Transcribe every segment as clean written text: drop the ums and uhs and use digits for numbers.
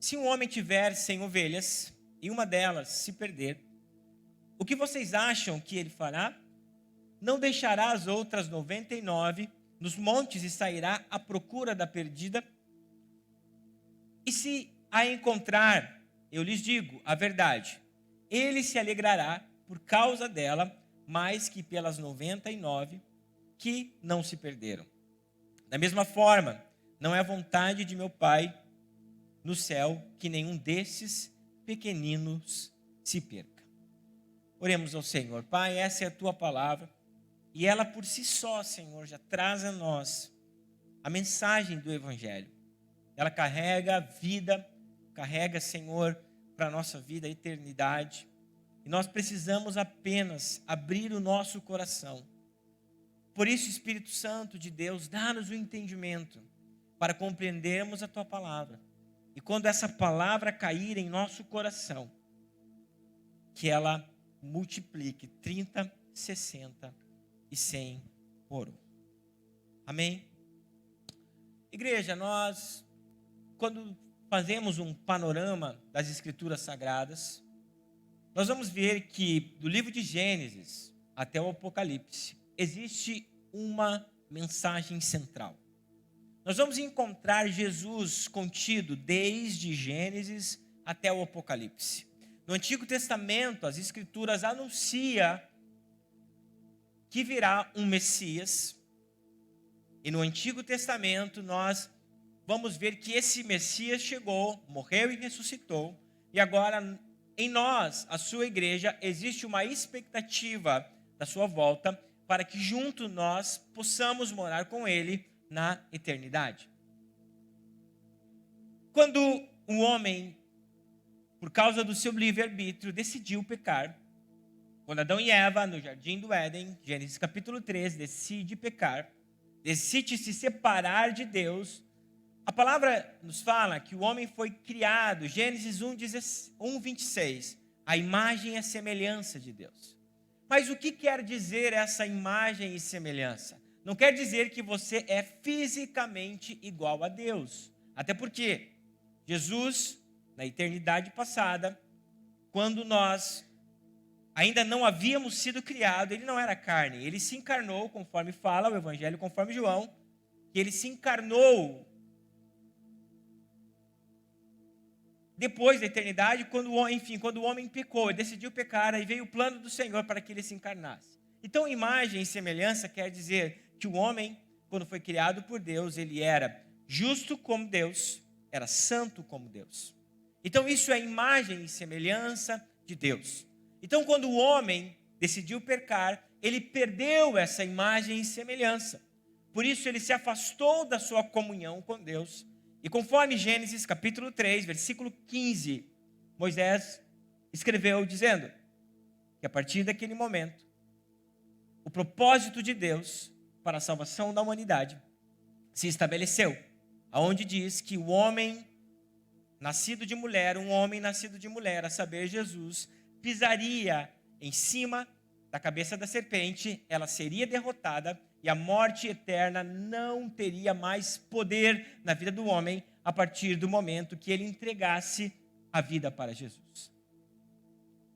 Se um homem tiver 100 ovelhas e uma delas se perder, o que vocês acham que ele fará? Não deixará as outras 99 nos montes e sairá à procura da perdida? E se a encontrar, eu lhes digo a verdade, ele se alegrará por causa dela, mais que pelas 99 que não se perderam. Da mesma forma, não é a vontade de meu Pai no céu que nenhum desses pequeninos se perca. Oremos ao Senhor. Pai, essa é a tua palavra e ela por si só, Senhor, já traz a nós a mensagem do Evangelho. Ela carrega a vida, carrega, Senhor, para a nossa vida a eternidade. E nós precisamos apenas abrir o nosso coração. Por isso, Espírito Santo de Deus, dá-nos o entendimento para compreendermos a tua palavra. E quando essa palavra cair em nosso coração, que ela multiplique 30, 60 e 100 por um. Amém? Igreja, nós, quando fazemos um panorama das Escrituras Sagradas, nós vamos ver que do livro de Gênesis até o Apocalipse, existe uma mensagem central. Nós vamos encontrar Jesus contido desde Gênesis até o Apocalipse. No Antigo Testamento, as Escrituras anunciam que virá um Messias. E no Antigo Testamento, nós vamos ver que esse Messias chegou, morreu e ressuscitou. E agora, em nós, a sua igreja, existe uma expectativa da sua volta para que junto nós possamos morar com ele na eternidade. Quando o homem, por causa do seu livre-arbítrio, decidiu pecar, quando Adão e Eva, no jardim do Éden, Gênesis capítulo 3, decide pecar, decide se separar de Deus, a palavra nos fala que o homem foi criado, Gênesis 1:26, a imagem e a semelhança de Deus. Mas o que quer dizer essa imagem e semelhança? Não quer dizer que você é fisicamente igual a Deus. Até porque Jesus, na eternidade passada, quando nós ainda não havíamos sido criados, ele não era carne. Ele se encarnou, conforme fala o Evangelho, conforme João, que ele se encarnou depois da eternidade, quando o homem pecou, ele decidiu pecar, aí veio o plano do Senhor para que ele se encarnasse. Então, imagem e semelhança quer dizer que o homem, quando foi criado por Deus, ele era justo como Deus, era santo como Deus. Então, isso é imagem e semelhança de Deus. Então, quando o homem decidiu pecar, ele perdeu essa imagem e semelhança. Por isso, ele se afastou da sua comunhão com Deus. E conforme Gênesis capítulo 3, versículo 15, Moisés escreveu dizendo que a partir daquele momento, o propósito de Deus para a salvação da humanidade se estabeleceu, aonde diz que o homem nascido de mulher, a saber, Jesus, pisaria em cima da cabeça da serpente, ela seria derrotada e a morte eterna não teria mais poder na vida do homem a partir do momento que ele entregasse a vida para Jesus.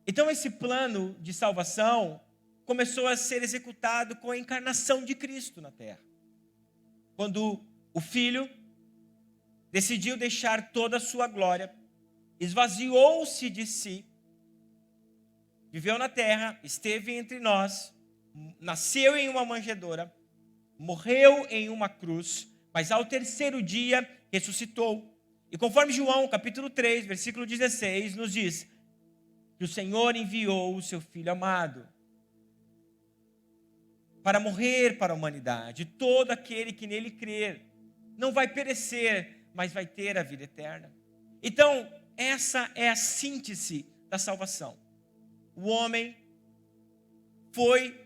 Então esse plano de salvação começou a ser executado com a encarnação de Cristo na terra. Quando o Filho decidiu deixar toda a sua glória, esvaziou-se de si, viveu na terra, esteve entre nós, nasceu em uma manjedoura, morreu em uma cruz, mas ao terceiro dia ressuscitou. E conforme João, capítulo 3, versículo 16, nos diz que o Senhor enviou o seu Filho amado para morrer para a humanidade. Todo aquele que nele crer não vai perecer, mas vai ter a vida eterna. Então, essa é a síntese da salvação. O homem foi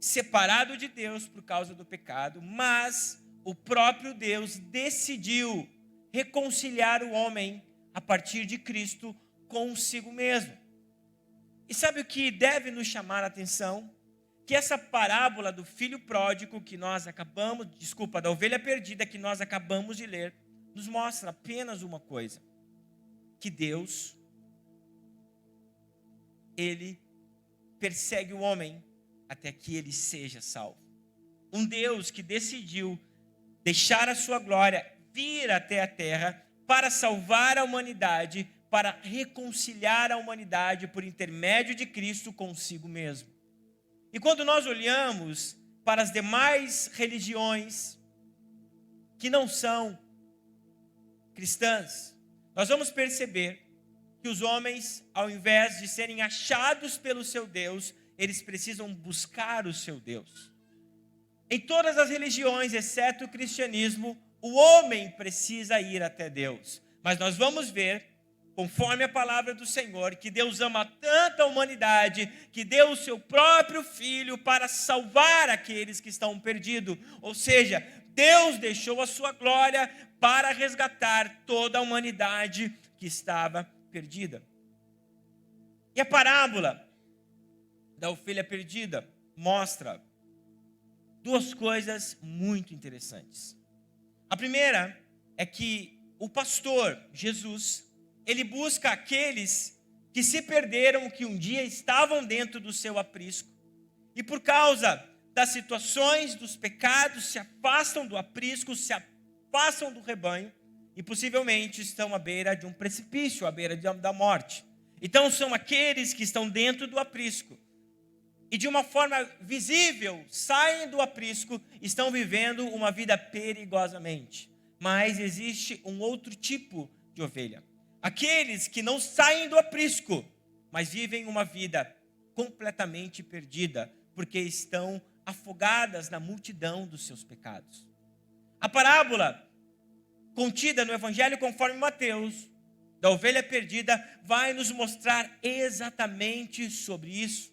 separado de Deus por causa do pecado, mas o próprio Deus decidiu reconciliar o homem a partir de Cristo consigo mesmo. E sabe o que deve nos chamar a atenção? Que essa parábola do filho pródigo que nós da ovelha perdida que nós acabamos de ler, nos mostra apenas uma coisa. que Deus, ele persegue o homem até que ele seja salvo. Um Deus que decidiu deixar a sua glória, vir até a terra para salvar a humanidade, para reconciliar a humanidade por intermédio de Cristo consigo mesmo. E quando nós olhamos para as demais religiões que não são cristãs, nós vamos perceber que os homens, ao invés de serem achados pelo seu Deus, eles precisam buscar o seu Deus. Em todas as religiões, exceto o cristianismo, o homem precisa ir até Deus. Mas nós vamos ver, conforme a palavra do Senhor, que Deus ama tanto a humanidade, que deu o seu próprio Filho para salvar aqueles que estão perdidos. Ou seja, Deus deixou a sua glória para resgatar toda a humanidade que estava perdida. E a parábola da ovelha perdida mostra duas coisas muito interessantes. A primeira é que o pastor, Jesus, ele busca aqueles que se perderam, que um dia estavam dentro do seu aprisco, e por causa das situações, dos pecados, se afastam do aprisco, se afastam do rebanho, e possivelmente estão à beira de um precipício, à beira da morte. Então são aqueles que estão dentro do aprisco, e de uma forma visível, saem do aprisco, estão vivendo uma vida perigosamente. Mas existe um outro tipo de ovelha. Aqueles que não saem do aprisco, mas vivem uma vida completamente perdida, porque estão afogadas na multidão dos seus pecados. A parábola contida no Evangelho conforme Mateus, da ovelha perdida, vai nos mostrar exatamente sobre isso.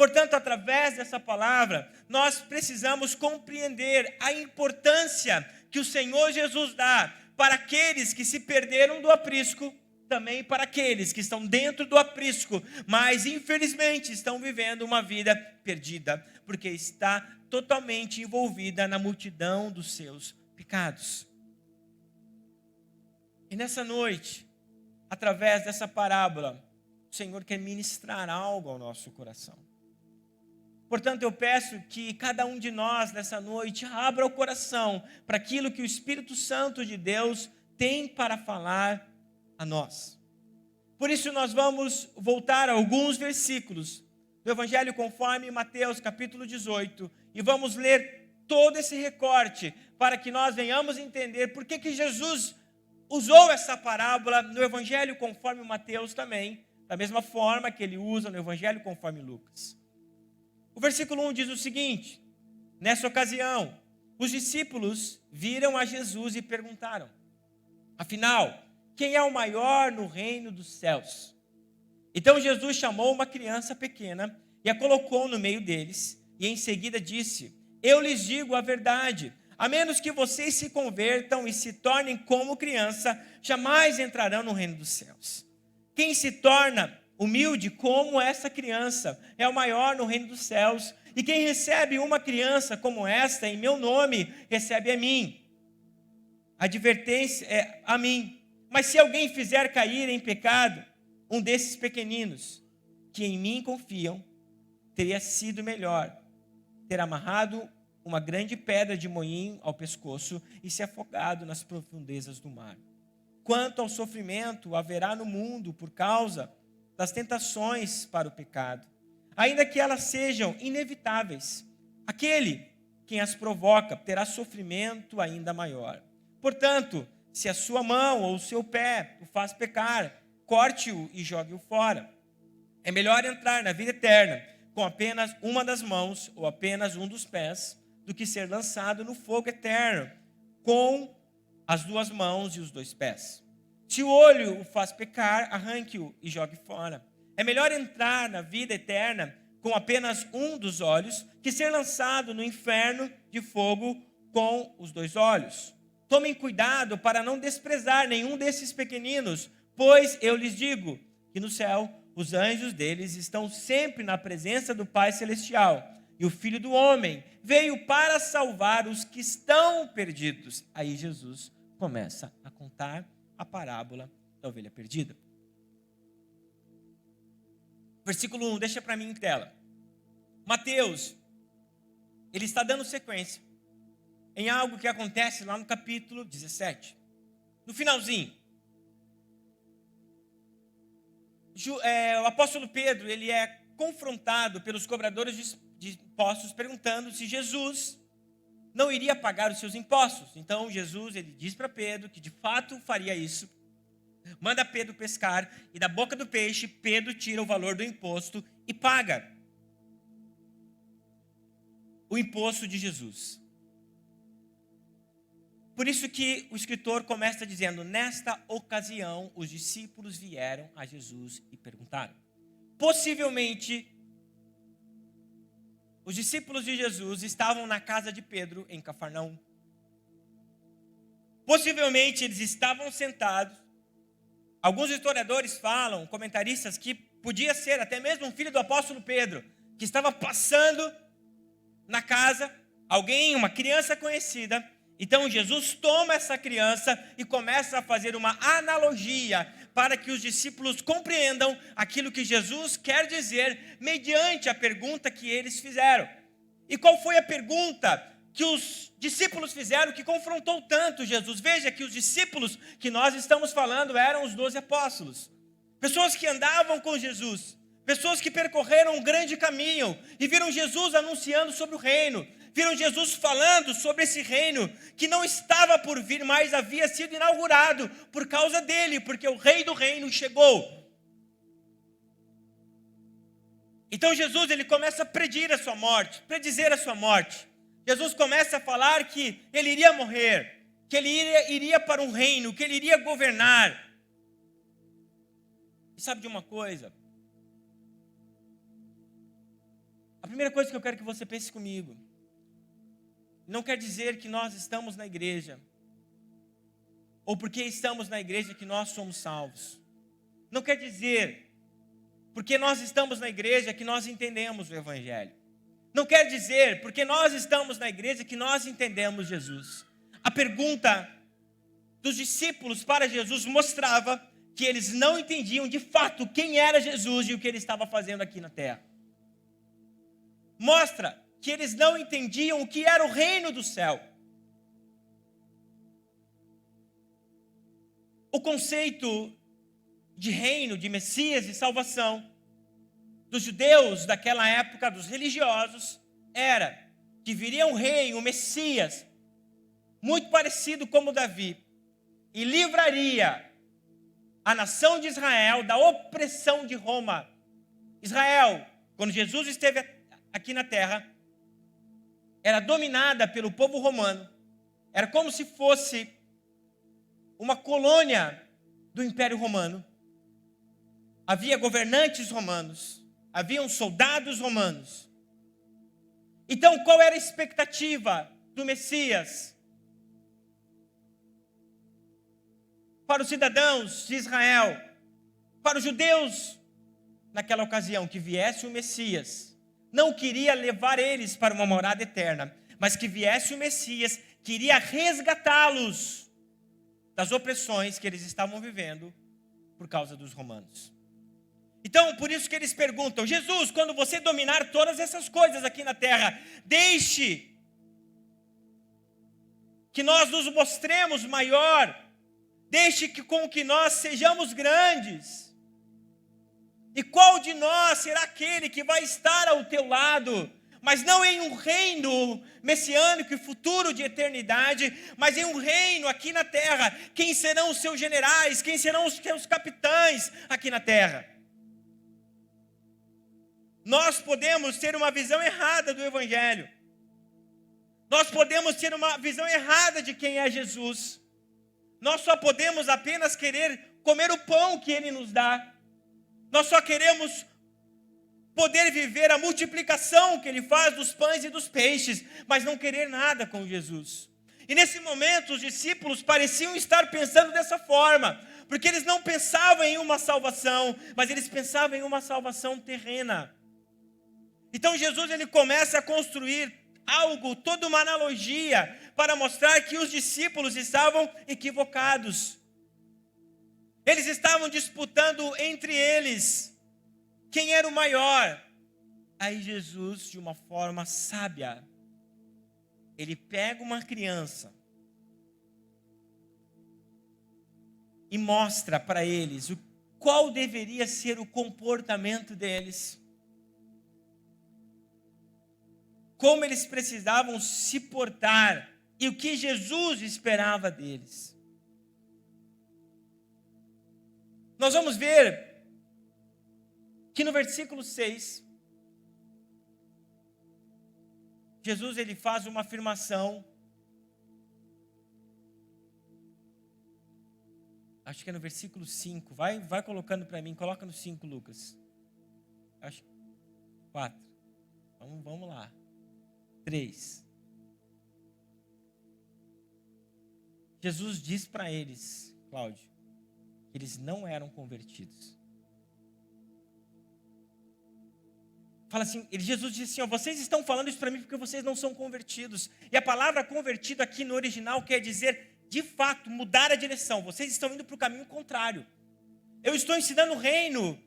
Portanto, através dessa palavra, nós precisamos compreender a importância que o Senhor Jesus dá para aqueles que se perderam do aprisco, também para aqueles que estão dentro do aprisco, mas infelizmente estão vivendo uma vida perdida, porque está totalmente envolvida na multidão dos seus pecados. E nessa noite, através dessa parábola, o Senhor quer ministrar algo ao nosso coração. Portanto, eu peço que cada um de nós, nessa noite, abra o coração para aquilo que o Espírito Santo de Deus tem para falar a nós. Por isso, nós vamos voltar a alguns versículos do Evangelho conforme Mateus, capítulo 18, e vamos ler todo esse recorte para que nós venhamos entender por que Jesus usou essa parábola no Evangelho conforme Mateus também, da mesma forma que ele usa no Evangelho conforme Lucas. O versículo 1 diz o seguinte: nessa ocasião, os discípulos viram a Jesus e perguntaram: afinal, quem é o maior no reino dos céus? Então Jesus chamou uma criança pequena e a colocou no meio deles, e em seguida disse: eu lhes digo a verdade, a menos que vocês se convertam e se tornem como criança, jamais entrarão no reino dos céus. Quem se torna humilde como essa criança é o maior no reino dos céus. E quem recebe uma criança como esta em meu nome, recebe a mim. A advertência é a mim. Mas se alguém fizer cair em pecado um desses pequeninos, que em mim confiam, teria sido melhor ter amarrado uma grande pedra de moinho ao pescoço e se afogado nas profundezas do mar. Quanto ao sofrimento haverá no mundo por causa das tentações para o pecado, ainda que elas sejam inevitáveis, aquele quem as provoca terá sofrimento ainda maior. Portanto, se a sua mão ou o seu pé o faz pecar, corte-o e jogue-o fora. É melhor entrar na vida eterna com apenas uma das mãos ou apenas um dos pés, do que ser lançado no fogo eterno com as duas mãos e os dois pés. Se o olho o faz pecar, arranque-o e jogue fora. É melhor entrar na vida eterna com apenas um dos olhos, que ser lançado no inferno de fogo com os dois olhos. Tomem cuidado para não desprezar nenhum desses pequeninos, pois eu lhes digo que no céu os anjos deles estão sempre na presença do Pai Celestial. E o Filho do Homem veio para salvar os que estão perdidos. Aí Jesus começa a contar a parábola da ovelha perdida. Versículo 1, deixa para mim em tela. Mateus, ele está dando sequência em algo que acontece lá no capítulo 17. No finalzinho, o apóstolo Pedro, ele é confrontado pelos cobradores de impostos, perguntando se Jesus não iria pagar os seus impostos. Então Jesus, ele diz para Pedro que de fato faria isso, manda Pedro pescar, e da boca do peixe, Pedro tira o valor do imposto e paga o imposto de Jesus. Por isso que o escritor começa dizendo, nesta ocasião, os discípulos vieram a Jesus e perguntaram. Possivelmente, os discípulos de Jesus estavam na casa de Pedro, em Cafarnaum. Possivelmente, eles estavam sentados. Alguns historiadores falam, comentaristas, que podia ser até mesmo um filho do apóstolo Pedro, que estava passando na casa, alguém, uma criança conhecida. Então Jesus toma essa criança e começa a fazer uma analogia para que os discípulos compreendam aquilo que Jesus quer dizer mediante a pergunta que eles fizeram. E qual foi a pergunta que os discípulos fizeram que confrontou tanto Jesus? Veja que os discípulos que nós estamos falando eram os 12 apóstolos. Pessoas que andavam com Jesus, pessoas que percorreram um grande caminho e viram Jesus anunciando sobre o reino. Viram Jesus falando sobre esse reino que não estava por vir, mas havia sido inaugurado por causa dele, porque o rei do reino chegou. Então Jesus, ele começa a predizer a sua morte. Jesus começa a falar que ele iria morrer, que ele iria para um reino, que ele iria governar. E sabe de uma coisa? A primeira coisa que eu quero que você pense comigo, não quer dizer que nós estamos na igreja, ou porque estamos na igreja que nós somos salvos. Não quer dizer, porque nós estamos na igreja que nós entendemos o Evangelho. Não quer dizer, porque nós estamos na igreja que nós entendemos Jesus. A pergunta dos discípulos para Jesus mostrava que eles não entendiam de fato quem era Jesus e o que ele estava fazendo aqui na terra. Mostra que eles não entendiam o que era o reino do céu. O conceito de reino, de Messias e salvação dos judeus daquela época, dos religiosos, era que viria um rei, um Messias, muito parecido como Davi, e livraria a nação de Israel da opressão de Roma. Israel, quando Jesus esteve aqui na terra, era dominada pelo povo romano. Era como se fosse uma colônia do Império Romano. Havia governantes romanos, haviam soldados romanos. Então, qual era a expectativa do Messias? Para os cidadãos de Israel, para os judeus, naquela ocasião, que viesse o Messias, não queria levar eles para uma morada eterna, mas que viesse o Messias, queria resgatá-los das opressões que eles estavam vivendo por causa dos romanos. Então, por isso que eles perguntam, Jesus, quando você dominar todas essas coisas aqui na terra, deixe que nós nos mostremos maior, deixe com que nós sejamos grandes. E qual de nós será aquele que vai estar ao teu lado, mas não em um reino messiânico e futuro de eternidade, mas em um reino aqui na terra? Quem serão os seus generais? Quem serão os seus capitães aqui na terra? Nós podemos ter uma visão errada do Evangelho. Nós podemos ter uma visão errada de quem é Jesus. Nós só podemos apenas querer comer o pão que Ele nos dá. Nós só queremos poder viver a multiplicação que Ele faz dos pães e dos peixes, mas não querer nada com Jesus. E nesse momento os discípulos pareciam estar pensando dessa forma, porque eles não pensavam em uma salvação, mas eles pensavam em uma salvação terrena. Então Jesus, ele começa a construir algo, toda uma analogia, para mostrar que os discípulos estavam equivocados. Eles estavam disputando entre eles quem era o maior. Aí Jesus, de uma forma sábia, ele pega uma criança e mostra para eles qual deveria ser o comportamento deles. Como eles precisavam se portar e o que Jesus esperava deles. Nós vamos ver que no versículo 6, Jesus ele faz uma afirmação. Acho que é no versículo 5. Vai colocando para mim. Coloca no 5, Lucas. Acho 4. Vamos lá. 3. Jesus diz para eles, Cláudio, que eles não eram convertidos. Fala assim, Jesus disse assim, vocês estão falando isso para mim porque vocês não são convertidos. E a palavra convertido aqui no original quer dizer, de fato, mudar a direção. Vocês estão indo para o caminho contrário. Eu estou ensinando o reino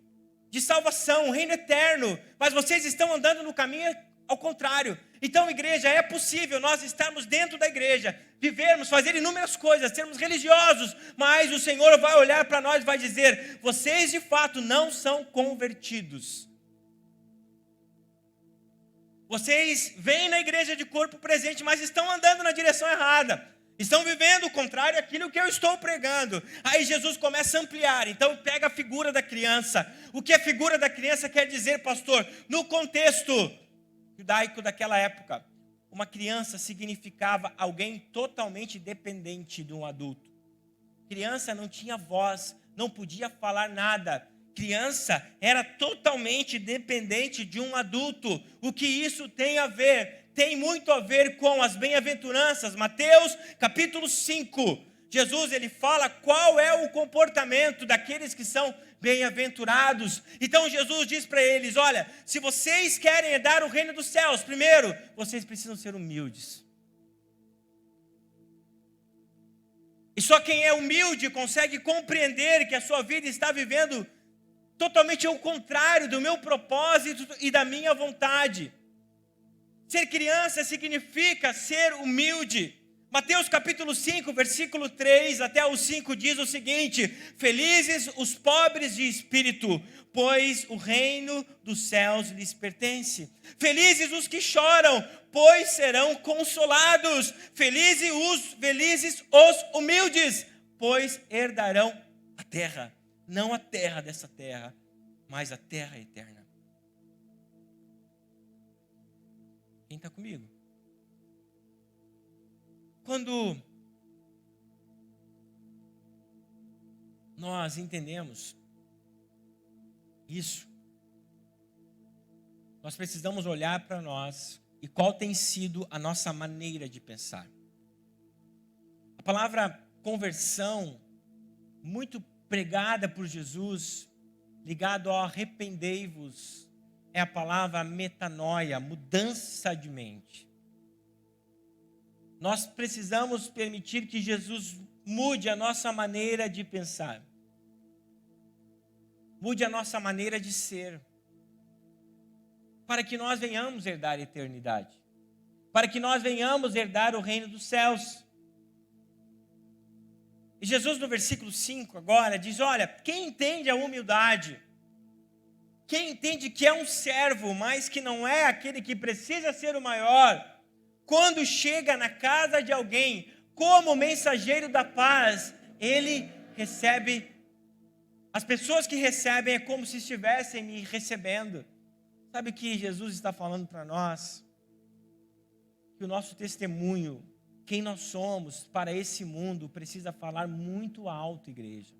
de salvação, o reino eterno, mas vocês estão andando no caminho ao contrário. Então, igreja, é possível nós estarmos dentro da igreja, vivermos, fazer inúmeras coisas, sermos religiosos, mas o Senhor vai olhar para nós e vai dizer, vocês de fato não são convertidos. Vocês vêm na igreja de corpo presente, mas estão andando na direção errada. Estão vivendo o contrário daquilo que eu estou pregando. Aí Jesus começa a ampliar. Então pega a figura da criança. O que a figura da criança quer dizer, pastor? No contexto judaico daquela época, uma criança significava alguém totalmente dependente de um adulto. Criança não tinha voz, não podia falar nada. Criança era totalmente dependente de um adulto. O que isso tem a ver? Tem muito a ver com as bem-aventuranças. Mateus capítulo 5. Jesus ele fala qual é o comportamento daqueles que são bem-aventurados. Então Jesus diz para eles, olha, se vocês querem herdar o reino dos céus, primeiro, vocês precisam ser humildes. E só quem é humilde consegue compreender que a sua vida está vivendo totalmente ao contrário do meu propósito e da minha vontade. Ser criança significa ser humilde. Mateus capítulo 5, versículo 3 até o 5 diz o seguinte: felizes os pobres de espírito, pois o reino dos céus lhes pertence. Felizes os que choram, pois serão consolados. Felizes os humildes, pois herdarão a terra. Não a terra dessa terra, mas a terra eterna. Quem está comigo? Quando nós entendemos isso, nós precisamos olhar para nós e qual tem sido a nossa maneira de pensar. A palavra conversão, muito pregada por Jesus, ligado ao arrependei-vos, é a palavra metanoia, mudança de mente. Nós precisamos permitir que Jesus mude a nossa maneira de pensar, mude a nossa maneira de ser, para que nós venhamos herdar a eternidade, para que nós venhamos herdar o reino dos céus. E Jesus no versículo 5 agora diz, olha, quem entende a humildade, quem entende que é um servo, mas que não é aquele que precisa ser o maior, quando chega na casa de alguém como mensageiro da paz, ele recebe, as pessoas que recebem é como se estivessem me recebendo. Sabe o que Jesus está falando para nós? Que o nosso testemunho, quem nós somos para esse mundo, precisa falar muito alto, igreja.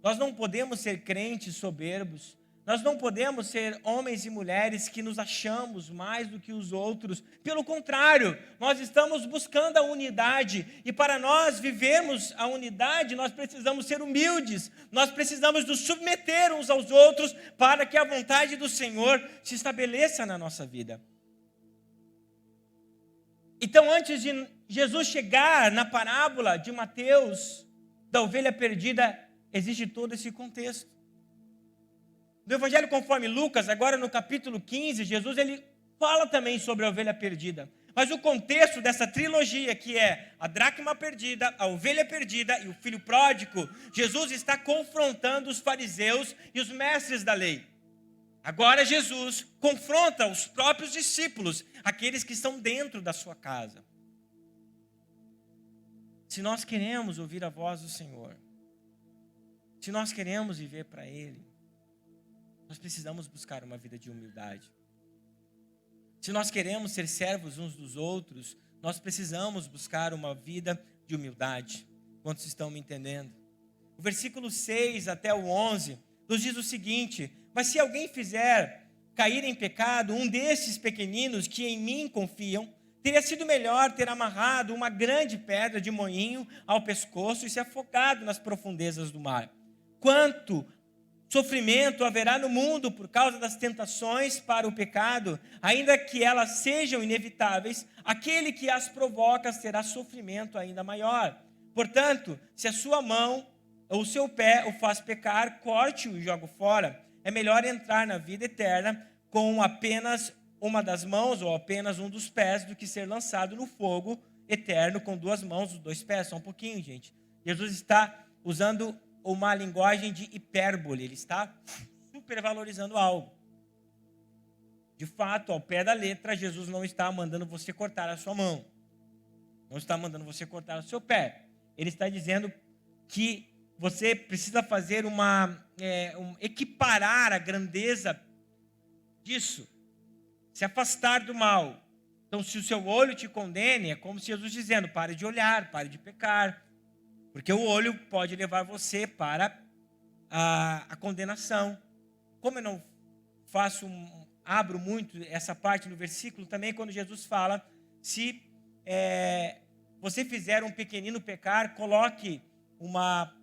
Nós não podemos ser crentes soberbos, nós não podemos ser homens e mulheres que nos achamos mais do que os outros. Pelo contrário, nós estamos buscando a unidade. E para nós vivermos a unidade, nós precisamos ser humildes. Nós precisamos nos submeter uns aos outros para que a vontade do Senhor se estabeleça na nossa vida. Então, antes de Jesus chegar na parábola de Mateus, da ovelha perdida, existe todo esse contexto. No Evangelho conforme Lucas, agora no capítulo 15, Jesus ele fala também sobre a ovelha perdida. Mas o contexto dessa trilogia, que é a dracma perdida, a ovelha perdida e o filho pródigo, Jesus está confrontando os fariseus e os mestres da lei. Agora Jesus confronta os próprios discípulos, aqueles que estão dentro da sua casa. Se nós queremos ouvir a voz do Senhor, se nós queremos viver para Ele, nós precisamos buscar uma vida de humildade. Se nós queremos ser servos uns dos outros, nós precisamos buscar uma vida de humildade. Quantos estão me entendendo? O versículo 6 até o 11 nos diz o seguinte: mas se alguém fizer cair em pecado um desses pequeninos que em mim confiam, teria sido melhor ter amarrado uma grande pedra de moinho ao pescoço e se afogado nas profundezas do mar. Quanto sofrimento haverá no mundo por causa das tentações para o pecado, ainda que elas sejam inevitáveis, aquele que as provoca terá sofrimento ainda maior. Portanto, se a sua mão ou o seu pé o faz pecar, corte-o e jogue fora. É melhor entrar na vida eterna com apenas uma das mãos ou apenas um dos pés do que ser lançado no fogo eterno com duas mãos, os dois pés. Só um pouquinho, gente. Jesus está usando uma linguagem de hipérbole, ele está supervalorizando algo. De fato, ao pé da letra, Jesus não está mandando você cortar a sua mão, não está mandando você cortar o seu pé. Ele está dizendo que você precisa fazer equiparar a grandeza disso, se afastar do mal. Então, se o seu olho te condene, é como se Jesus dizendo: pare de olhar, pare de pecar. Porque o olho pode levar você para a condenação. Como eu não abro muito essa parte no versículo, também quando Jesus fala, se você fizer um pequenino pecar, coloque uma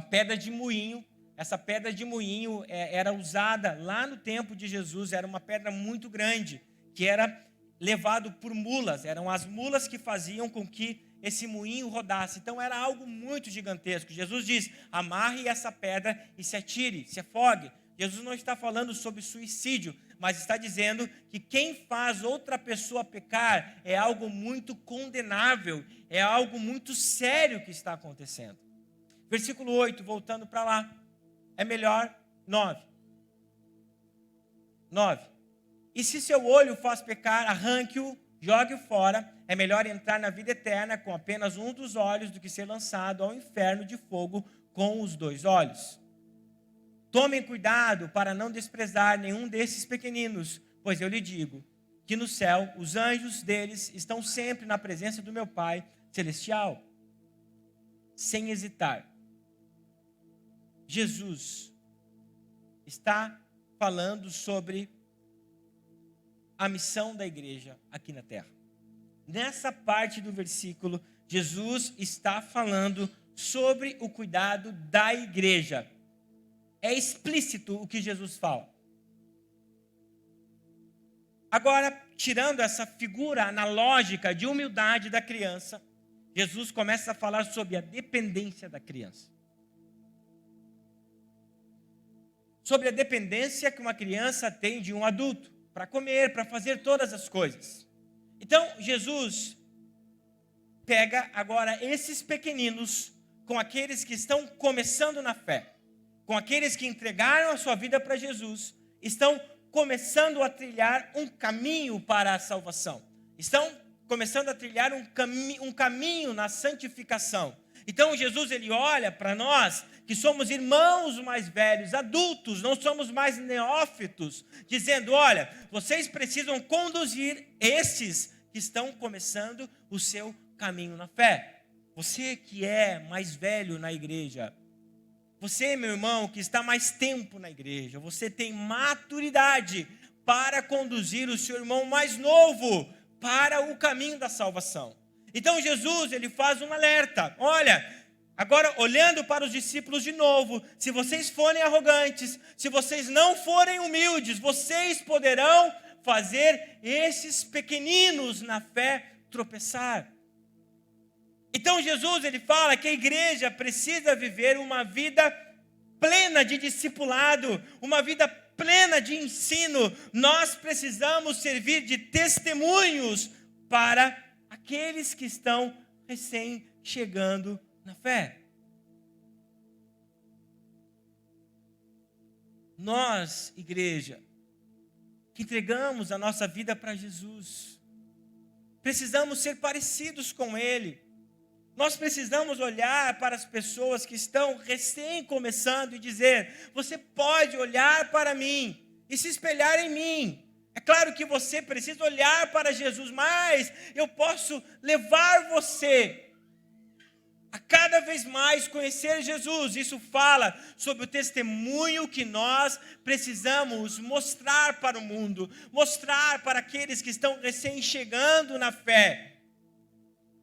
pedra de moinho. Essa pedra de moinho era usada lá no tempo de Jesus, era uma pedra muito grande, que era levado por mulas, eram as mulas que faziam com que esse moinho rodasse. Então era algo muito gigantesco. Jesus diz: amarre essa pedra e se atire, se afogue. Jesus não está falando sobre suicídio, mas está dizendo que quem faz outra pessoa pecar é algo muito condenável, é algo muito sério que está acontecendo. Versículo 8, voltando para lá. É melhor, 9. E se seu olho faz pecar, arranque-o, jogue-o fora. É melhor entrar na vida eterna com apenas um dos olhos do que ser lançado ao inferno de fogo com os dois olhos. Tomem cuidado para não desprezar nenhum desses pequeninos, pois eu lhe digo que no céu os anjos deles estão sempre na presença do meu Pai celestial. Sem hesitar, Jesus está falando sobre a missão da igreja aqui na terra. Nessa parte do versículo, Jesus está falando sobre o cuidado da igreja. É explícito o que Jesus fala. Agora, tirando essa figura analógica de humildade da criança, Jesus começa a falar sobre a dependência da criança. Sobre a dependência que uma criança tem de um adulto, para comer, para fazer todas as coisas. Então, Jesus pega agora esses pequeninos com aqueles que estão começando na fé, com aqueles que entregaram a sua vida para Jesus, estão começando a trilhar um caminho para a salvação, estão começando a trilhar um caminho na santificação. Então Jesus ele olha para nós que somos irmãos mais velhos, adultos, não somos mais neófitos, dizendo: olha, vocês precisam conduzir esses que estão começando o seu caminho na fé. Você que é mais velho na igreja, você, meu irmão, que está mais tempo na igreja, você tem maturidade para conduzir o seu irmão mais novo para o caminho da salvação. Então Jesus, ele faz um alerta. Olha, agora olhando para os discípulos de novo, se vocês forem arrogantes, se vocês não forem humildes, vocês poderão fazer esses pequeninos na fé tropeçar. Então Jesus, ele fala que a igreja precisa viver uma vida plena de discipulado, uma vida plena de ensino. Nós precisamos servir de testemunhos para aqueles que estão recém chegando na fé. Nós, igreja, que entregamos a nossa vida para Jesus, precisamos ser parecidos com Ele. Nós precisamos olhar para as pessoas que estão recém começando e dizer: você pode olhar para mim e se espelhar em mim. É claro que você precisa olhar para Jesus, mas eu posso levar você a cada vez mais conhecer Jesus. Isso fala sobre o testemunho que nós precisamos mostrar para o mundo, mostrar para aqueles que estão recém chegando na fé.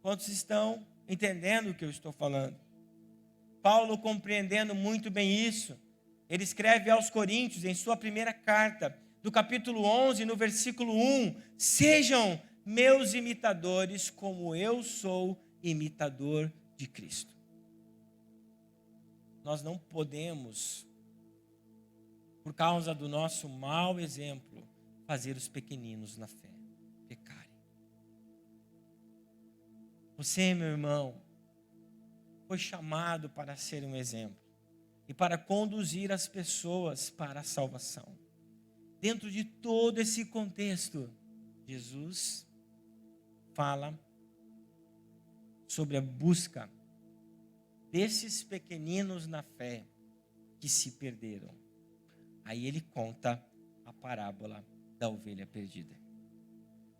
Quantos estão entendendo o que eu estou falando? Paulo, compreendendo muito bem isso, ele escreve aos Coríntios, em sua primeira carta, do capítulo 11, no versículo 1, sejam meus imitadores, como eu sou imitador de Cristo. Nós não podemos, por causa do nosso mau exemplo, fazer os pequeninos na fé pecarem. Você, meu irmão, foi chamado para ser um exemplo e para conduzir as pessoas para a salvação. Dentro de todo esse contexto, Jesus fala sobre a busca desses pequeninos na fé que se perderam. Aí ele conta a parábola da ovelha perdida.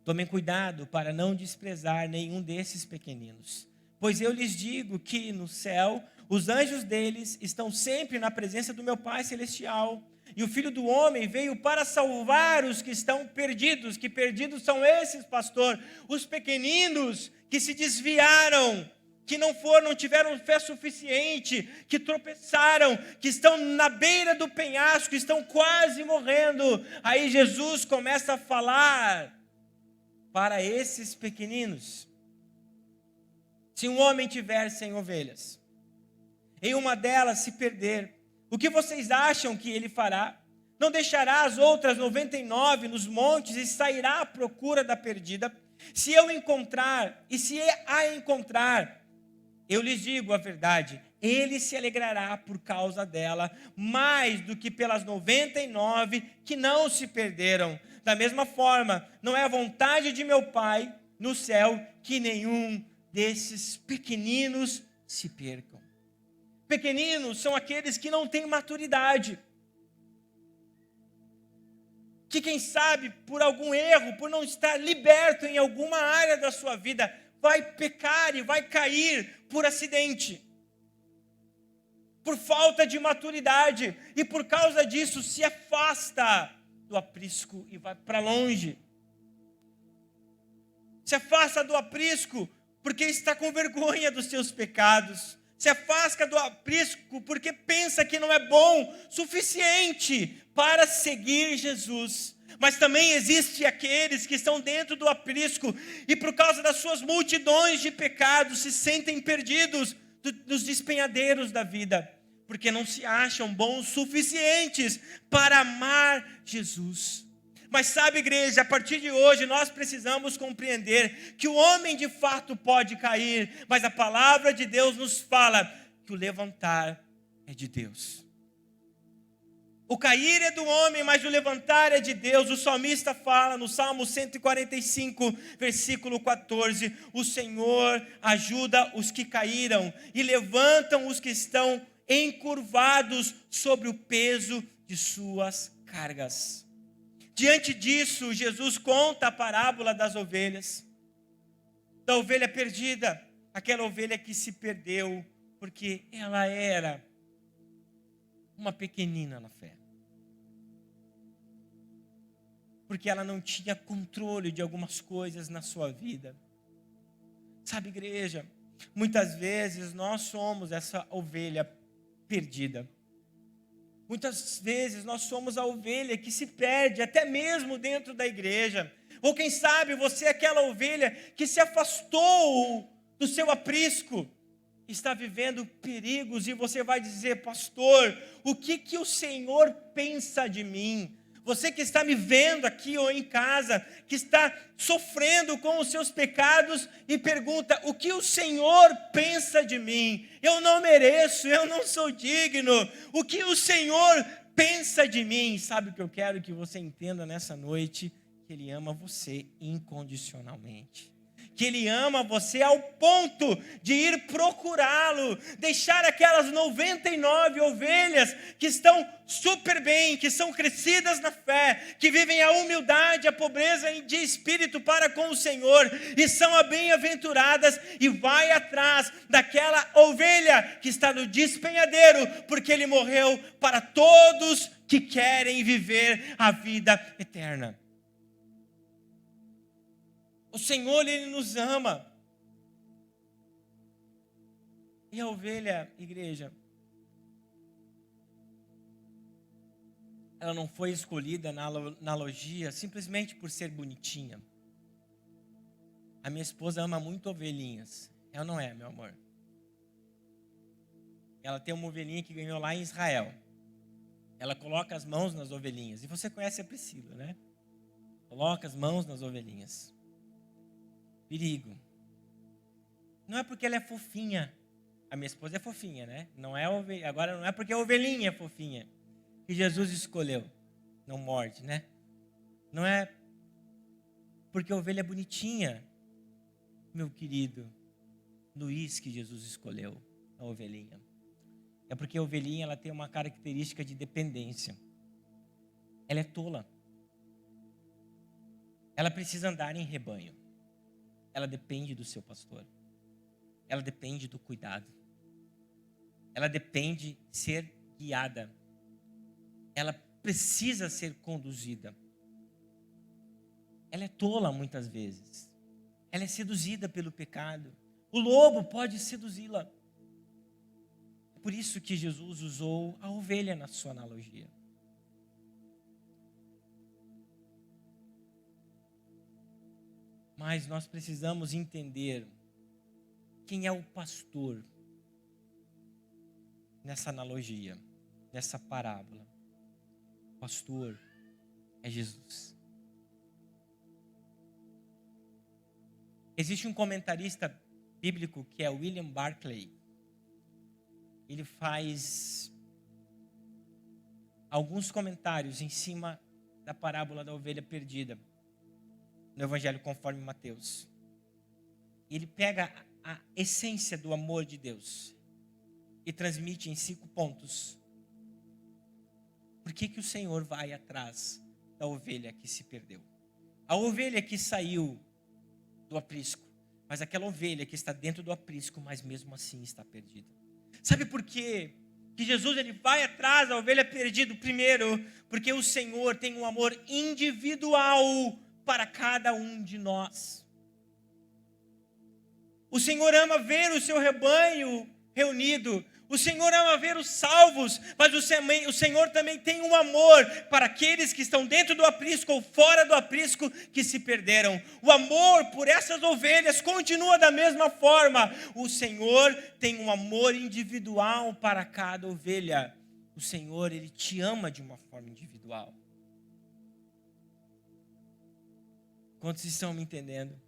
Tomem cuidado para não desprezar nenhum desses pequeninos, pois eu lhes digo que no céu os anjos deles estão sempre na presença do meu Pai Celestial. E o Filho do Homem veio para salvar os que estão perdidos. Que perdidos são esses, pastor? Os pequeninos que se desviaram, que não tiveram fé suficiente, que tropeçaram, que estão na beira do penhasco, estão quase morrendo. Aí Jesus começa a falar para esses pequeninos: se um homem tiver 100 ovelhas, em uma delas se perder, o que vocês acham que ele fará? Não deixará as outras 99 nos montes e sairá à procura da perdida? Se eu encontrar, e se a encontrar, eu lhes digo a verdade, ele se alegrará por causa dela, mais do que pelas 99 que não se perderam. Da mesma forma, não é a vontade de meu Pai no céu que nenhum desses pequeninos se percam. Pequeninos são aqueles que não têm maturidade, que quem sabe por algum erro, por não estar liberto em alguma área da sua vida, vai pecar e vai cair por acidente, por falta de maturidade, e por causa disso se afasta do aprisco e vai para longe. Se afasta do aprisco porque está com vergonha dos seus pecados. Se afasta do aprisco porque pensa que não é bom suficiente para seguir Jesus. Mas também existe aqueles que estão dentro do aprisco e por causa das suas multidões de pecados se sentem perdidos dos despenhadeiros da vida, porque não se acham bons suficientes para amar Jesus. Mas sabe, igreja, a partir de hoje nós precisamos compreender que o homem de fato pode cair, mas a palavra de Deus nos fala que o levantar é de Deus. O cair é do homem, mas o levantar é de Deus. O salmista fala no Salmo 145, versículo 14, o Senhor ajuda os que caíram e levantam os que estão encurvados sobre o peso de suas cargas. Diante disso, Jesus conta a parábola das ovelhas, da ovelha perdida, aquela ovelha que se perdeu, porque ela era uma pequenina na fé. Porque ela não tinha controle de algumas coisas na sua vida. Sabe, igreja, muitas vezes nós somos essa ovelha perdida. Muitas vezes nós somos a ovelha que se perde, até mesmo dentro da igreja. Ou quem sabe você é aquela ovelha que se afastou do seu aprisco está vivendo perigos e você vai dizer: pastor, o que o Senhor pensa de mim? Você que está me vendo aqui ou em casa, que está sofrendo com os seus pecados e pergunta: o que o Senhor pensa de mim? Eu não mereço, eu não sou digno. O que o Senhor pensa de mim? Sabe o que eu quero que você entenda nessa noite? Que Ele ama você incondicionalmente. Que Ele ama você ao ponto de ir procurá-lo, deixar aquelas 99 ovelhas que estão super bem, que são crescidas na fé, que vivem a humildade, a pobreza de espírito para com o Senhor, e são bem-aventuradas, e vai atrás daquela ovelha que está no despenhadeiro, porque Ele morreu para todos que querem viver a vida eterna. O Senhor, Ele nos ama. E a ovelha, igreja, ela não foi escolhida na analogia simplesmente por ser bonitinha. A minha esposa ama muito ovelhinhas. Ela não é, meu amor. Ela tem uma ovelhinha que ganhou lá em Israel. Ela coloca as mãos nas ovelhinhas. E você conhece a Priscila, né? Coloca as mãos nas ovelhinhas. Perigo. Não é porque ela é fofinha. A minha esposa é fofinha, né? Não é agora não é porque a ovelhinha é fofinha que Jesus escolheu. Não morde, né? Não é porque a ovelha é bonitinha, meu querido Luiz, que Jesus escolheu a ovelhinha. É porque a ovelhinha ela tem uma característica de dependência. Ela é tola. Ela precisa andar em rebanho. Ela depende do seu pastor. Ela depende do cuidado. Ela depende de ser guiada. Ela precisa ser conduzida. Ela é tola muitas vezes. Ela é seduzida pelo pecado. O lobo pode seduzi-la. É por isso que Jesus usou a ovelha na sua analogia. Mas nós precisamos entender quem é o pastor nessa analogia, nessa parábola. O pastor é Jesus. Existe um comentarista bíblico que é William Barclay. Ele faz alguns comentários em cima da parábola da ovelha perdida no Evangelho conforme Mateus. Ele pega a essência do amor de Deus e transmite em 5 pontos. Por que o Senhor vai atrás da ovelha que se perdeu? A ovelha que saiu do aprisco, mas aquela ovelha que está dentro do aprisco, mas mesmo assim está perdida. Sabe por quê? Que Jesus ele vai atrás da ovelha perdida? Primeiro, porque o Senhor tem um amor individual para cada um de nós. O Senhor ama ver o seu rebanho reunido. O Senhor ama ver os salvos, mas o Senhor também tem um amor para aqueles que estão dentro do aprisco ou fora do aprisco que se perderam. O amor por essas ovelhas continua da mesma forma. O Senhor tem um amor individual para cada ovelha. O Senhor, Ele te ama de uma forma individual. Quantos estão me entendendo?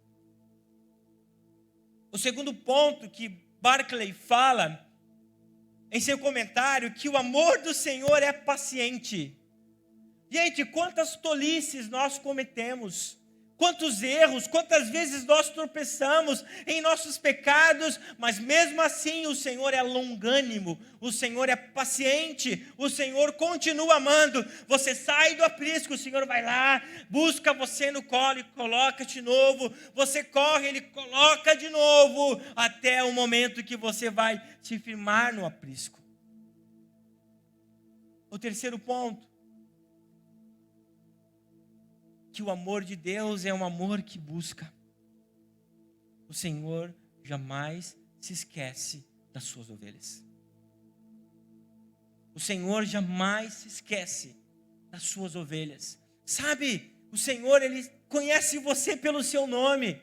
O segundo ponto que Barclay fala em seu comentário, que o amor do Senhor é paciente. Gente, quantas tolices nós cometemos, quantos erros, quantas vezes nós tropeçamos em nossos pecados, mas mesmo assim o Senhor é longânimo, o Senhor é paciente, o Senhor continua amando. Você sai do aprisco, o Senhor vai lá, busca você no colo e coloca de novo, você corre, Ele coloca de novo, até o momento que você vai se firmar no aprisco. O terceiro ponto, que o amor de Deus é um amor que busca. O Senhor jamais se esquece das suas ovelhas. O Senhor jamais se esquece das suas ovelhas. Sabe, o Senhor, Ele conhece você pelo seu nome.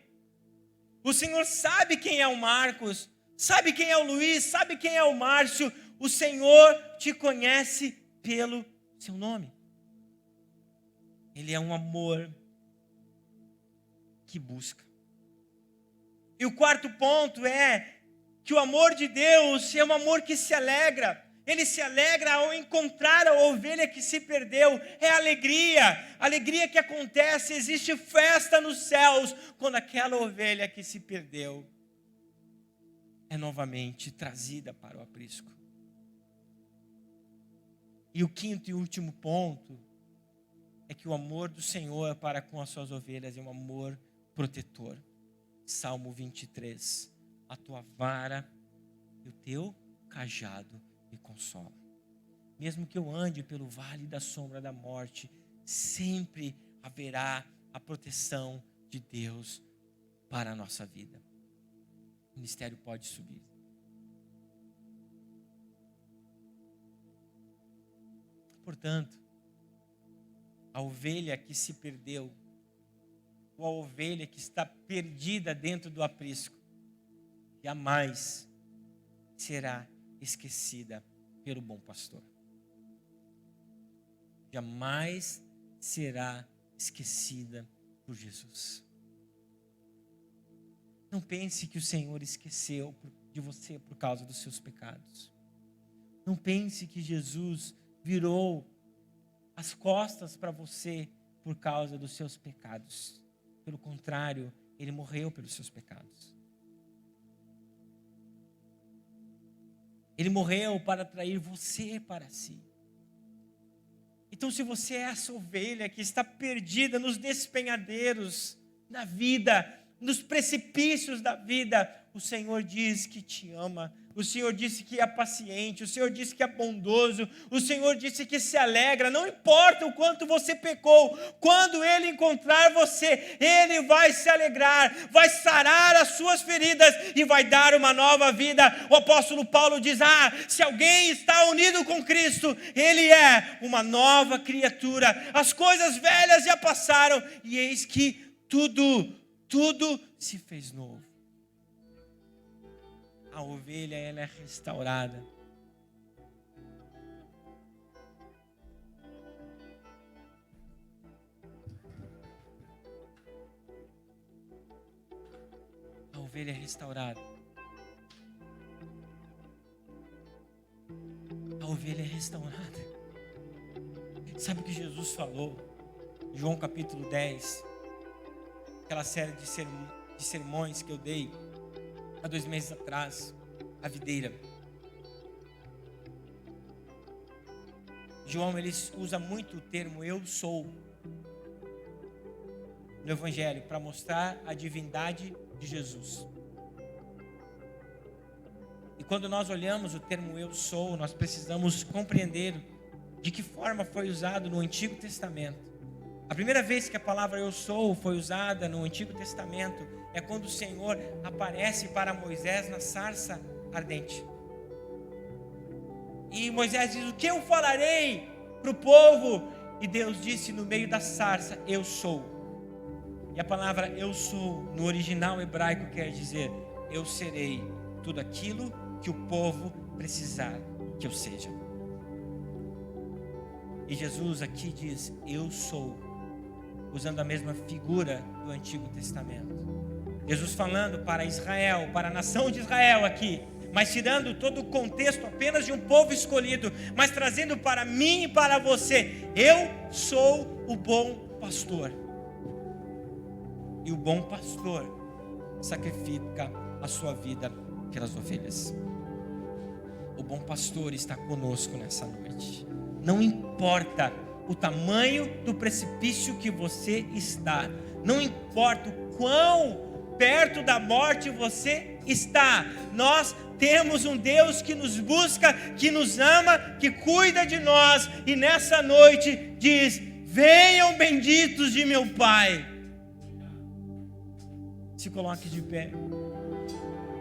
O Senhor sabe quem é o Marcos, sabe quem é o Luiz, sabe quem é o Márcio. O Senhor te conhece pelo seu nome. Ele é um amor que busca. E o quarto ponto é que o amor de Deus é um amor que se alegra. Ele se alegra ao encontrar a ovelha que se perdeu. É alegria que acontece. Existe festa nos céus quando aquela ovelha que se perdeu é novamente trazida para o aprisco. E o quinto e último ponto é que o amor do Senhor para com as suas ovelhas é um amor protetor. Salmo 23. A tua vara e o teu cajado me consolam. Mesmo que eu ande pelo vale da sombra da morte, sempre haverá a proteção de Deus para a nossa vida. O ministério pode subir. Portanto, a ovelha que se perdeu, ou a ovelha que está perdida dentro do aprisco, jamais será esquecida pelo bom pastor. Jamais será esquecida por Jesus. Não pense que o Senhor esqueceu de você por causa dos seus pecados. Não pense que Jesus virou as costas para você por causa dos seus pecados. Pelo contrário, Ele morreu pelos seus pecados. Ele morreu para atrair você para si. Então, se você é essa ovelha que está perdida nos despenhadeiros da vida, nos precipícios da vida, o Senhor diz que te ama. O Senhor disse que é paciente, o Senhor disse que é bondoso, o Senhor disse que se alegra, não importa o quanto você pecou, quando Ele encontrar você, Ele vai se alegrar, vai sarar as suas feridas e vai dar uma nova vida. O apóstolo Paulo diz, se alguém está unido com Cristo, ele é uma nova criatura, as coisas velhas já passaram e eis que tudo se fez novo. A ovelha, ela é restaurada. A ovelha é restaurada. A ovelha é restaurada. Sabe o que Jesus falou? João capítulo 10. Aquela série de sermões que eu dei há 2 meses atrás, a videira. João, ele usa muito o termo eu sou no Evangelho para mostrar a divindade de Jesus. E quando nós olhamos o termo eu sou, nós precisamos compreender de que forma foi usado no Antigo Testamento. A primeira vez que a palavra eu sou foi usada no Antigo Testamento é quando o Senhor aparece para Moisés na sarça ardente. E Moisés diz, o que eu falarei para o povo? E Deus disse no meio da sarça, eu sou. E a palavra eu sou, no original hebraico, quer dizer, eu serei tudo aquilo que o povo precisar que eu seja. E Jesus aqui diz, eu sou, usando a mesma figura do Antigo Testamento. Jesus falando para Israel, para a nação de Israel aqui, mas tirando todo o contexto apenas de um povo escolhido, mas trazendo para mim e para você, eu sou o bom pastor. E o bom pastor sacrifica a sua vida pelas ovelhas. O bom pastor está conosco nessa noite. Não importa o tamanho do precipício que você está, não importa o quão perto da morte você está, nós temos um Deus que nos busca, que nos ama, que cuida de nós, e nessa noite diz, venham benditos de meu Pai. Se coloque de pé,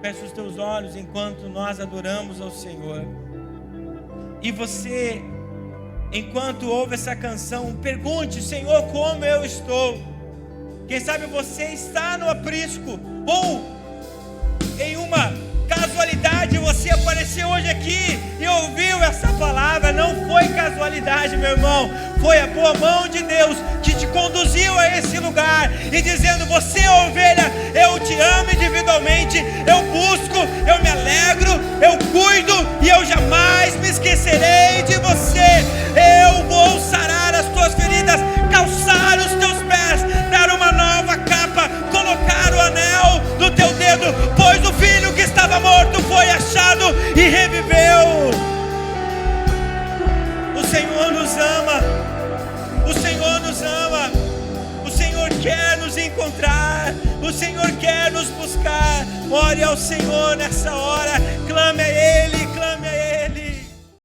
feche os teus olhos enquanto nós adoramos ao Senhor. E você, enquanto ouve essa canção, pergunte, Senhor, como eu estou? Quem sabe você está no aprisco, ou em uma casualidade você apareceu hoje aqui e ouviu essa palavra. Não foi casualidade, meu irmão. Foi a boa mão de Deus que te conduziu a esse lugar e dizendo: você é ovelha, eu te amo individualmente, eu busco, eu me alegro, eu cuido e eu jamais me esquecerei de você. Eu vou sarar as tuas feridas, calçar os teus pés, dar uma nova capa, colocar o anel no teu dedo, pois o filho que estava morto foi achado e reviveu. O Senhor nos ama, o Senhor nos ama, o Senhor quer nos encontrar, o Senhor quer nos buscar. Ore ao Senhor nessa hora, clame a Ele, clame a Ele.